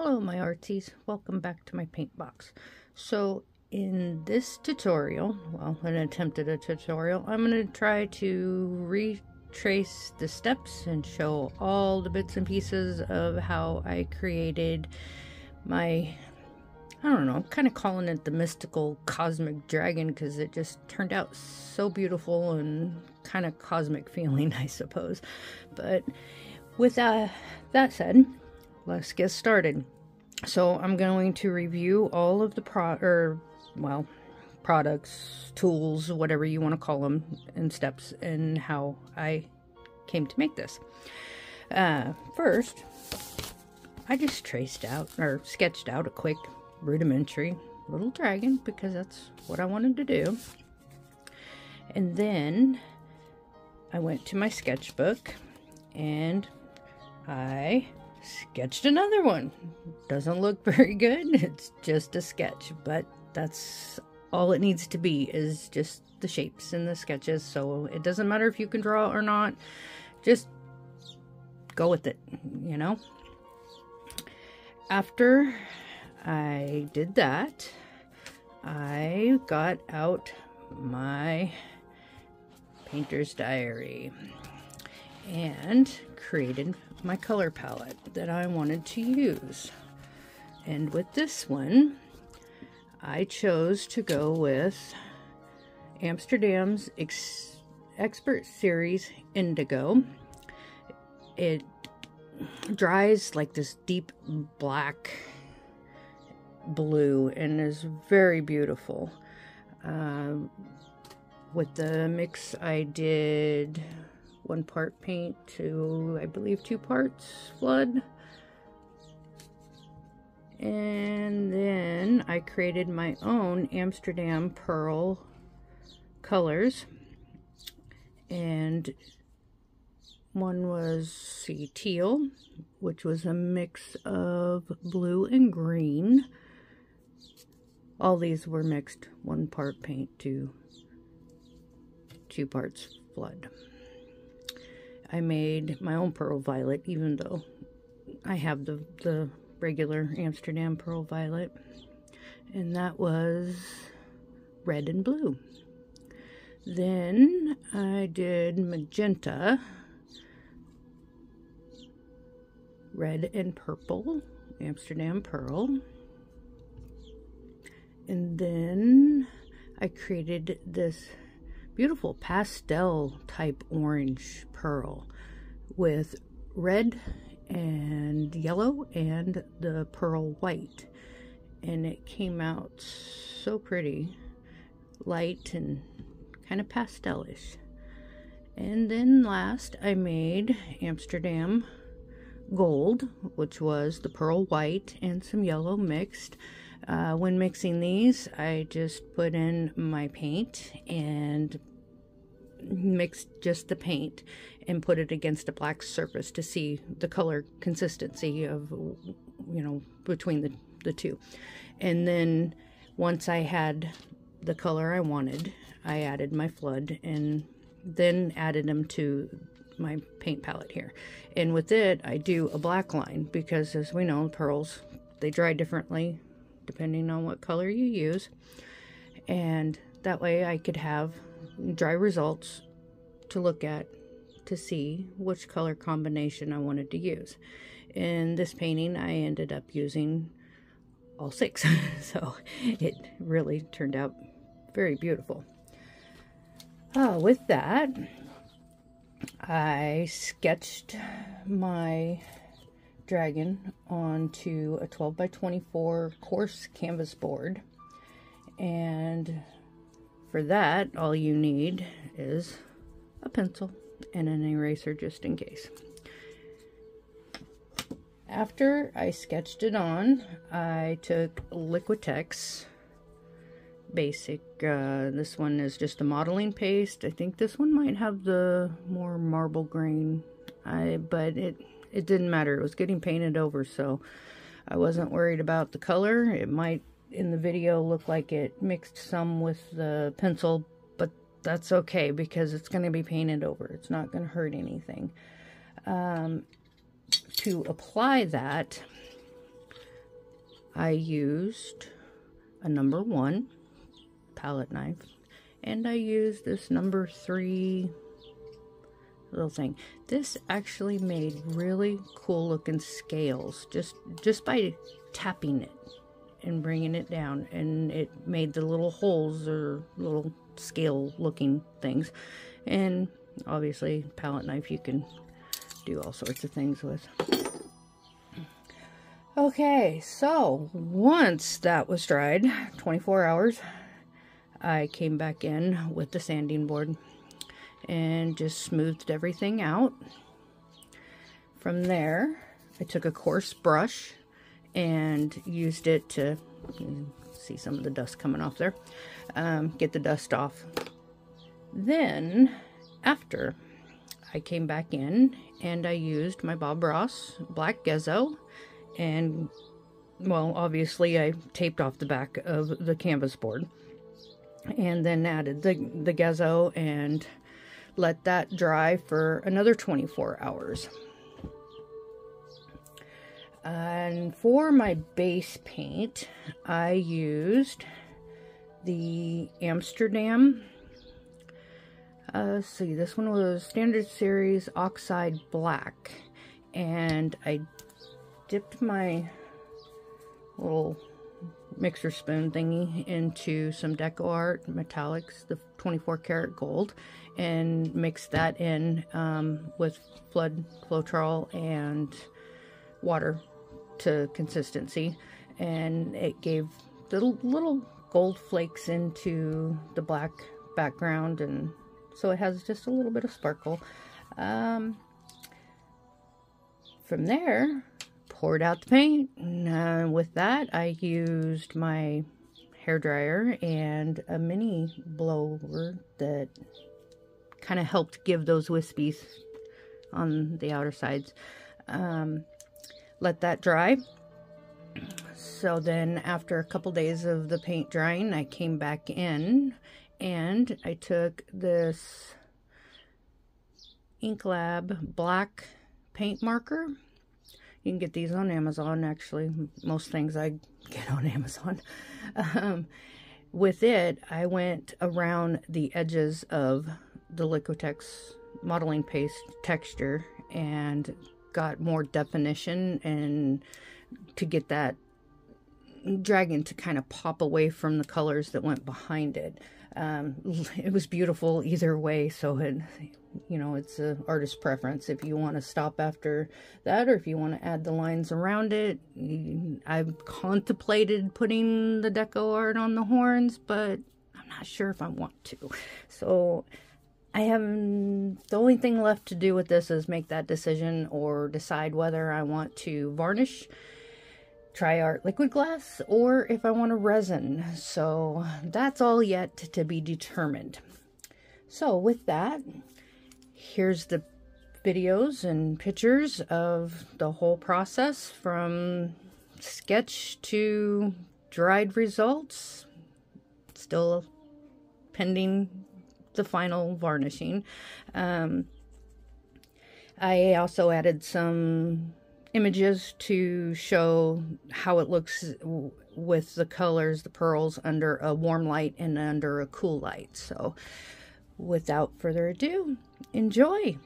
Hello my artsies, welcome back to my paint box. So in this tutorial, well, an attempt at a tutorial, I'm going to try to retrace the steps and show all the bits and pieces of how I created my, I don't know, I'm kind of calling it the mystical cosmic dragon because it just turned out so beautiful and kind of cosmic feeling, I suppose. But with that said, let's get started. So I'm going to review all of the products, tools, whatever you want to call them, and steps and how I came to make this. First, I just sketched out a quick rudimentary little dragon because that's what I wanted to do. And then I went to my sketchbook and I sketched another one. Doesn't look very good. It's just a sketch, but that's all it needs to be, is just the shapes and the sketches. So it doesn't matter if you can draw or not. Just go with it, you know. After I did that, I got out my painter's diary and created my color palette that I wanted to use. And with this one, I chose to go with Amsterdam's Expert Series Indigo. It dries like this deep black blue and is very beautiful. With the mix, I did 1 part paint to, I believe, 2 parts flood. And then I created my own Amsterdam Pearl colors. And one was teal, which was a mix of blue and green. All these were mixed 1 part paint to 2 parts flood. I made my own pearl violet, even though I have the regular Amsterdam pearl violet, and that was red and blue. Then I did magenta, red and purple Amsterdam pearl, and then I created this beautiful pastel type orange pearl with red and yellow and the pearl white, and it came out so pretty, light and kind of pastelish. And then last I made Amsterdam Gold, which was the pearl white and some yellow mixed. When mixing these, I just put in my paint and mixed just the paint and put it against a black surface to see the color consistency of, you know, between the two. And then once I had the color I wanted, I added my flood and then added them to my paint palette here. And with it, I do a black line because, as we know, pearls, they dry differently depending on what color you use. And that way I could have dry results to look at to see which color combination I wanted to use. In this painting, I ended up using all 6, so it really turned out very beautiful. With that, I sketched my dragon onto a 12 by 24 coarse canvas board, and for that, all you need is a pencil and an eraser just in case. After I sketched it on, I took Liquitex Basic. This one is just a modeling paste. I think this one might have the more marble grain, but it didn't matter. It was getting painted over, so I wasn't worried about the color. It might in the video look like it mixed some with the pencil, but that's okay because it's going to be painted over. It's not going to hurt anything. To apply that, I used a number 1 palette knife, and I used this number 3 little thing. This actually made really cool looking scales just by tapping it and bringing it down, and it made the little holes or little scale looking things. And obviously palette knife you can do all sorts of things with. Okay, so once that was dried, 24 hours, I came back in with the sanding board and just smoothed everything out. From there, I took a coarse brush and used it to, see some of the dust coming off there, get the dust off. Then, after, I came back in and I used my Bob Ross black gesso, and, well, obviously I taped off the back of the canvas board, and then added the gesso and let that dry for another 24 hours. And for my base paint, I used the Amsterdam. Let's see, this one was Standard Series Oxide Black, and I dipped my little mixer spoon thingy into some DecoArt metallics, the 24 karat gold, and mixed that in with Floetrol and water to consistency, and it gave the little gold flakes into the black background, and so it has just a little bit of sparkle. From there, poured out the paint, and with that I used my hair dryer and a mini blower that kind of helped give those wispies on the outer sides. Let that dry. So then after a couple days of the paint drying, I came back in and I took this Inklab black paint marker. You can get these on Amazon, actually. Most things I get on Amazon. With it, I went around the edges of the Liquitex modeling paste texture and got more definition, and to get that dragon to kind of pop away from the colors that went behind it. It was beautiful either way, so it, it's an artist's preference if you want to stop after that or if you want to add the lines around it. I've contemplated putting the DecoArt on the horns, but I'm not sure if I want to. So the only thing left to do with this is make that decision or decide whether I want to varnish Tri-Art liquid glass or if I want to resin. So that's all yet to be determined. So with that, here's the videos and pictures of the whole process from sketch to dried results. Still pending the final varnishing. I also added some images to show how it looks with the colors, the pearls, under a warm light and under a cool light. So without further ado, enjoy.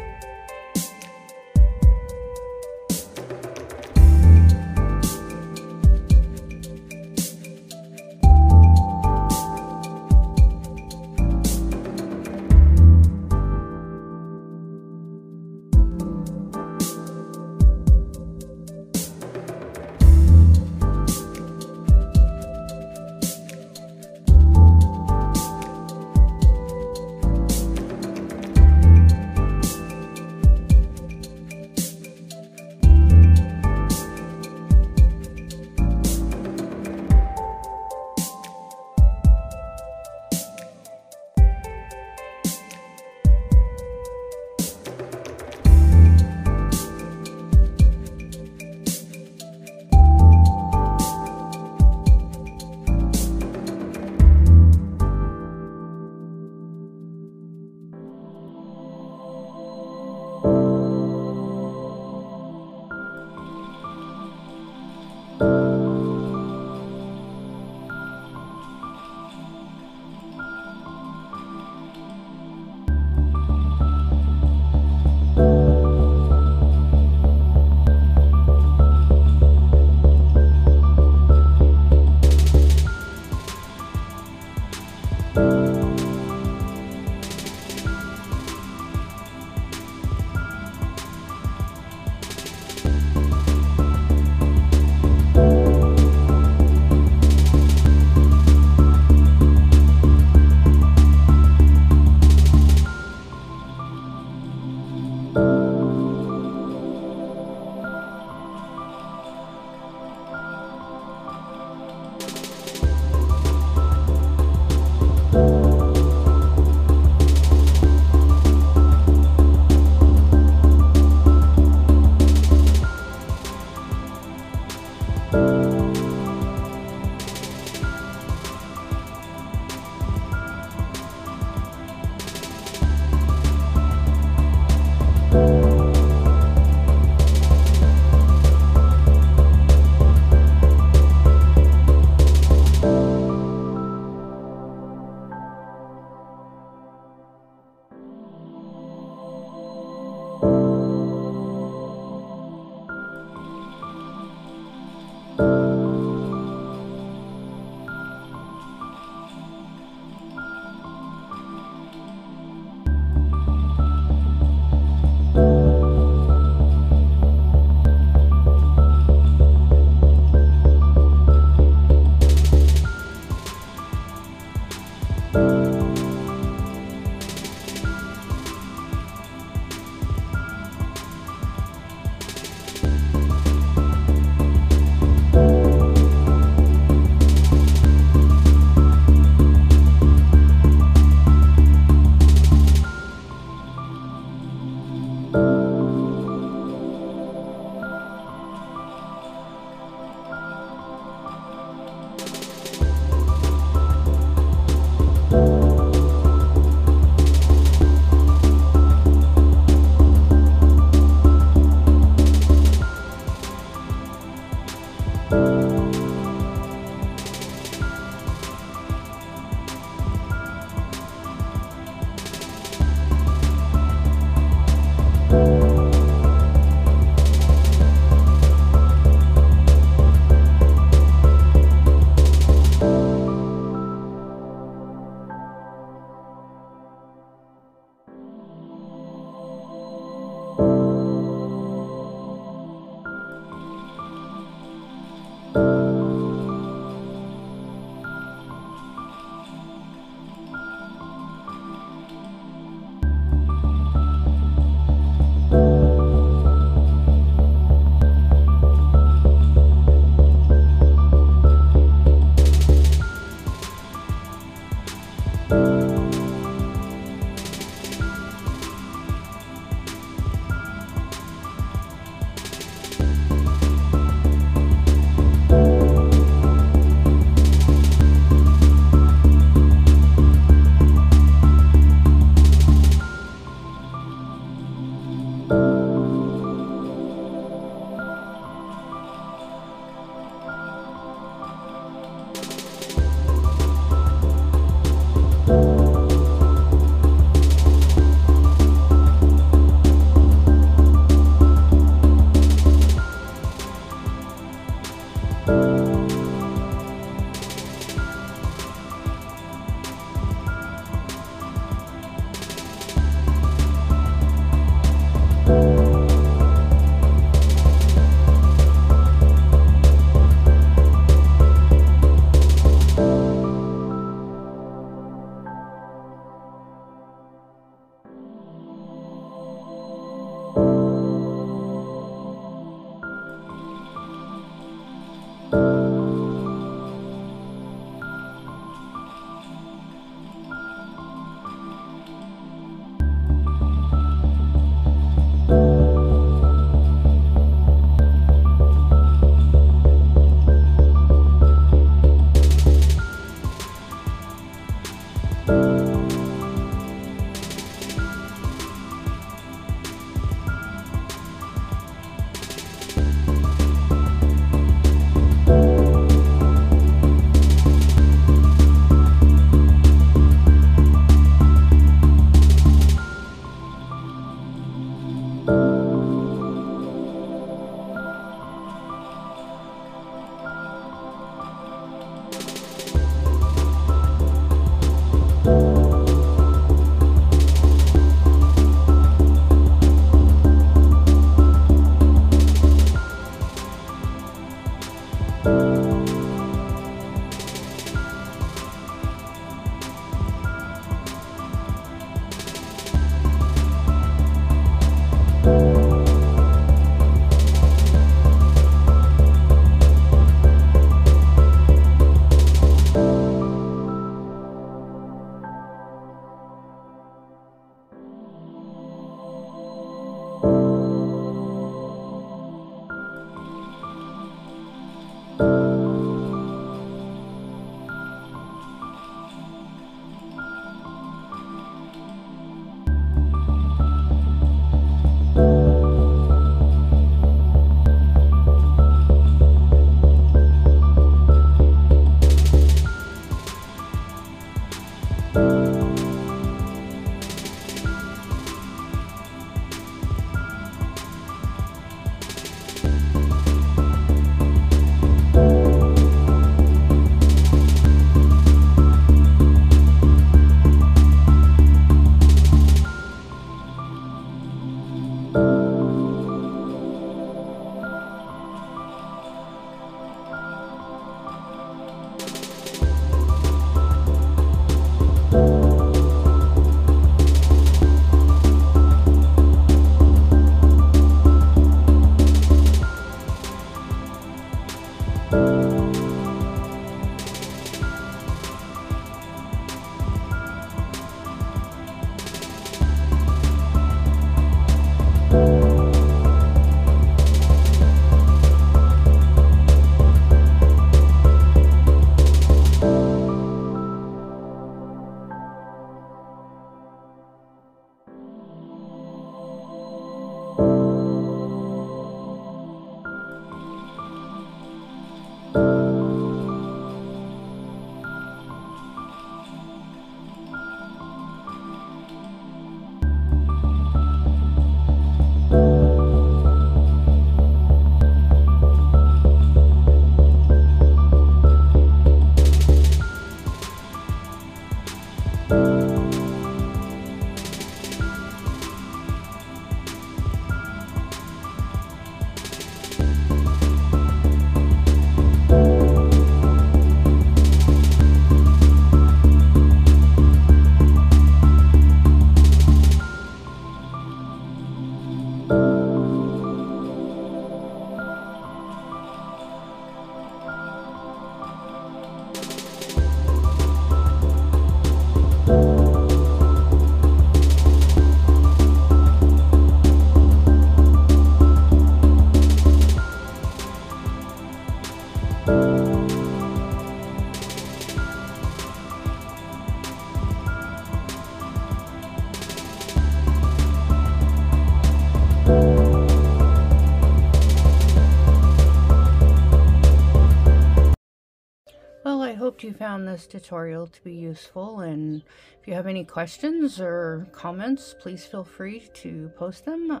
Well, I hope you found this tutorial to be useful, and if you have any questions or comments, please feel free to post them.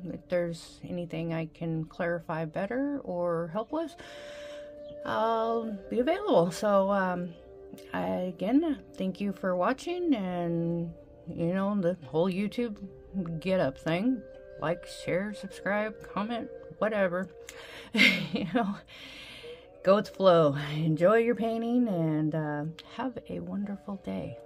If there's anything I can clarify better or help with, I'll be available. So again, thank you for watching, and you know, the whole YouTube get up thing. Like, share, subscribe, comment, whatever. You know, go with the flow. Enjoy your painting, and have a wonderful day.